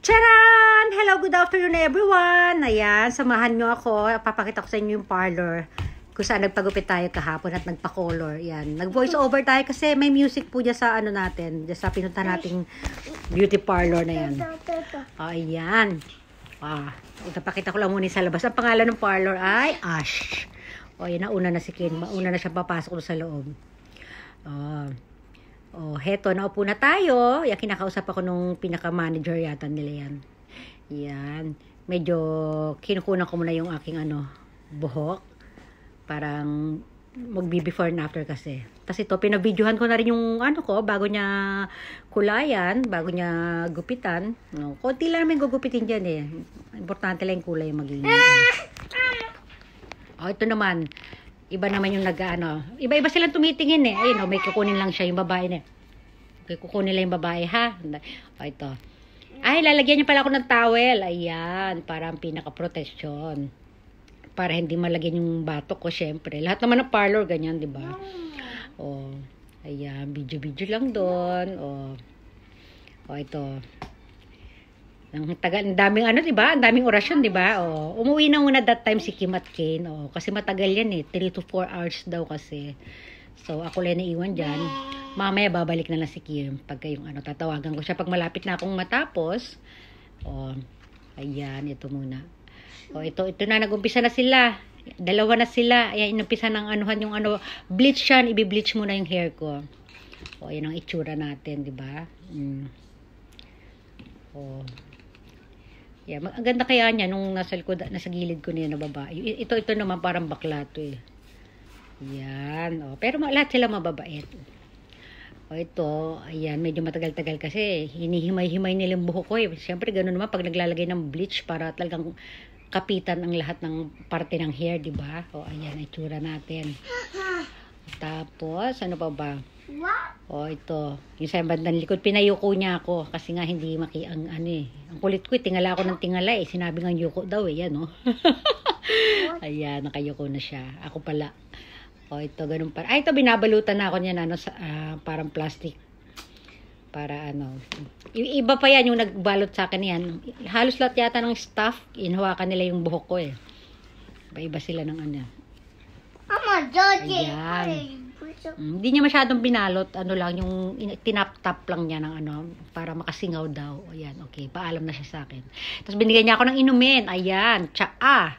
Charan! Hello, good afternoon everyone! Ayan, samahan nyo ako. Papakita ko sa inyo yung parlor kung saan nagpagupit tayo kahapon at nagpa-color. Ayan, nag-voice over tayo kasi may music po dyan sa ano natin, dyan sa pinunta nating beauty parlor na yan. Ayan. Ipapakita ko lang muna sa labas. Ang pangalan ng parlor ay Ash. Ayan, nauna na si Ken. Mauna na siya papasok sa loob. Heto, naupo na tayo. Yan, kinakausap ako nung pinaka-manager yata nila yan. Yan. Medyo kinukunan ko muna yung aking buhok. Parang magbi-before and after kasi. Tapos ito, pinabidyohan ko na rin yung ko, bago niya kulayan, bago niya gupitan. No, konti lang namin gugupitin dyan eh. Importante lang yung kulay maging. Ito naman. Iba naman yung iba-iba silang tumitingin eh. Ayun, may kukunin lang siya yung babae na. Okay, kukunin lang yung babae ha. Ito. Ay, lalagyan niya pala ako ng towel. Ayan, para ang pinaka-protection. Para hindi malagyan yung batok ko, syempre. Lahat naman ng parlor, ganyan, di ba? Ayan, video-video lang doon. Ito. Ang daming diba? Ang daming orasyon, diba? Umuwi na muna that time si Kim at Kane. Kasi matagal yan eh. 3 to 4 hours daw kasi. So, ako lang naiwan dyan. Mamaya babalik na lang si Kim. Pagka yung tatawagan ko siya. Pag malapit na akong matapos. Ayan, ito muna. Ito na. Nag-umpisa na sila. Dalawa na sila. Ayan, inumpisa ng yung bleach yan. Ibi-bleach muna yung hair ko. Ayan ang itsura natin, diba? Yeah, ang ganda kaya niya nung nasa gilid ko niya na babae. Ito naman parang bakla to eh. Yan. Pero lahat sila mababait. Ito, ayan, medyo matagal-tagal kasi hinihimay-himay nila yung buhok ko eh. Siyempre ganoon naman pag naglalagay ng bleach para talagang kapitan ang lahat ng parte ng hair, di ba? Ayan, itsura natin. Tapos, ano pa ba? Ito. Yung sa bandang likod, pinayuko niya ako. Kasi nga hindi ang kulit ko, tingala ako ng tingala eh. Sinabi nga yuko daw eh, yan Ayan, nakayuko na siya. Ako pala. Ito, ganun pa. Ito, binabalutan na ako niyan, parang plastic. Para iba pa yan yung nagbalot sa akin yan. Halos lahat yata ng staff, inhawakan nila yung buhok ko eh. Iba sila ng Ayan. Hindi niya masyadong binalot, lang yung tinap-tap lang niya ng para makasingaw daw. Ayan, okay, paalam na siya sa akin. Tapos binigyan niya ako ng inumin. Ayan, tsaa,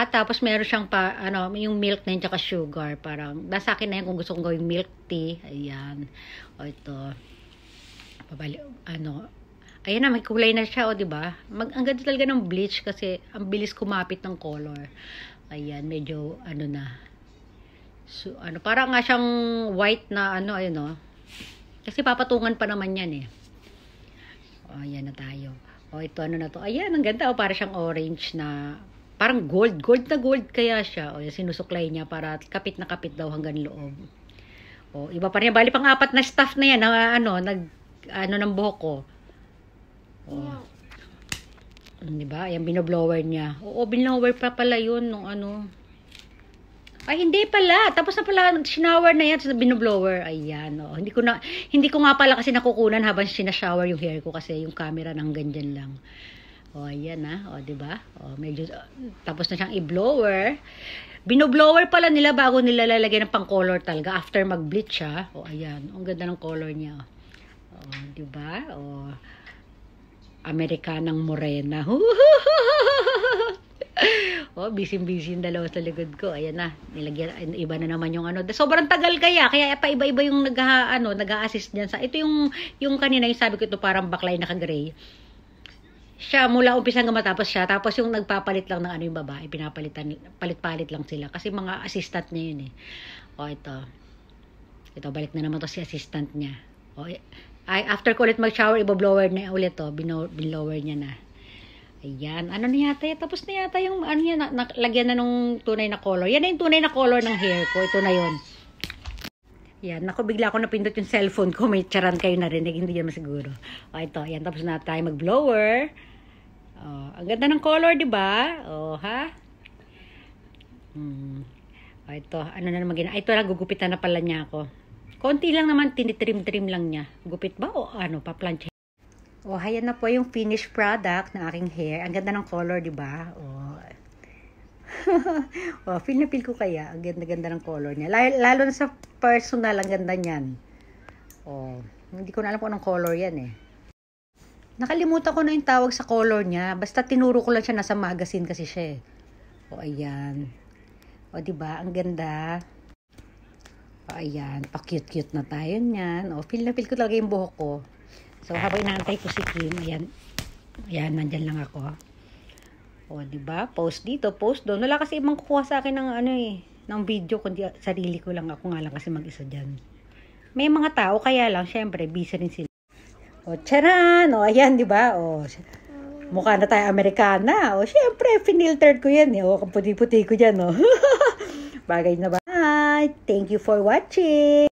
tapos meron siyang yung milk na yun, tsaka sugar. Parang, nasa akin na yun kung gusto kong gawing milk tea. Ayan, ito. Ayan na, may kulay na siya, diba? Ang ganda talaga ng bleach kasi ang bilis kumapit ng color. Ayan, medyo, na. So, parang nga siyang white na Kasi papatungan pa naman yan eh. Ayan na tayo. Ito na to. Ayan, ang ganda. Para siyang orange na, parang gold na gold kaya siya. Sinusuklay niya para kapit na kapit daw hanggang loob. Iba pa rin. Bali pang 4 na staff na yan na ng buhok ko. Diba? Ayan, binoblower niya. Binoblower pa pala yun nung Ay, hindi pala. Tapos na pala, shower na yan sa binoblower. Ayan, Hindi ko nga pala kasi nakukunan habang sinashower yung hair ko kasi yung camera nang ganyan lang. Ayan diba? Medyo, tapos na siyang i-blower. Binoblower pala nila bago nila lalagyan ng pang-color talaga after mag-bleach siya. Ayan. Ang ganda ng color niya. Diba? Amerikanang morena. Busy-busy yung dalawa sa likod ko. Ayan na. Nilagyan, iba na naman yung Sobrang tagal kaya pa iba-iba yung nag-a-assist niyan sa. Ito yung kanina, yung sabi ko ito parang baklay naka-gray. Siya, mula umpisa hanggang matapos siya. Tapos yung nagpapalit lang ng yung babae, palit-palit lang sila. Kasi mga assistant niya yun eh. Ito, balik na naman to si assistant niya. After ko ulit mag-shower, ibo-blower na ulit to. Binlower niya na. Ayan, na yata, tapos na yata yung, lagyan na nung tunay na color. Yan na yung tunay na color ng hair ko, ito na yun. Yan, bigla ako napindot yung cellphone ko, may charan kayo narinig, hindi naman siguro. Ito, yan, tapos na tayo mag-blower. Ang ganda ng color, di ba? Ha? Ito, na naman gina. Ito, nagugupitan na pala niya ako. Konti lang naman, tinitrim-trim lang niya. Gupit ba o pa-plancha? Oh, ayan na po yung finished product ng aking hair. Ang ganda ng color, di ba? Oh. Oh, feel na feel ko kaya. Ang ganda-ganda ng color niya. Lalo na sa personal, ang ganda niyan. Oh, hindi ko na alam kung anong color yan eh. Nakalimutan ko na yung tawag sa color niya. Basta tinuro ko lang siya, nasa magazine kasi siya eh. Oh, ayan. Oh, di ba? Ang ganda. Oh, ayan. Pa-cute-cute na tayo niyan. Oh, feel na feel ko talaga yung buhok ko. So, habang inaantay ko si Kim, ayan. Ayan, nandyan lang ako. O, diba? Post dito, post doon. Wala kasi ibang kukuha sa akin ng ano eh, ng video, kundi sarili ko lang. Ako nga lang kasi mag-isa dyan. May mga tao, kaya lang, syempre, busy rin sila. O, tcharan! O, ayan, diba? O, mukha na tayo Amerikana. O, syempre, finiltered ko yan eh. O, puti-puti ko dyan, o. Bagay na ba? Bye! Thank you for watching!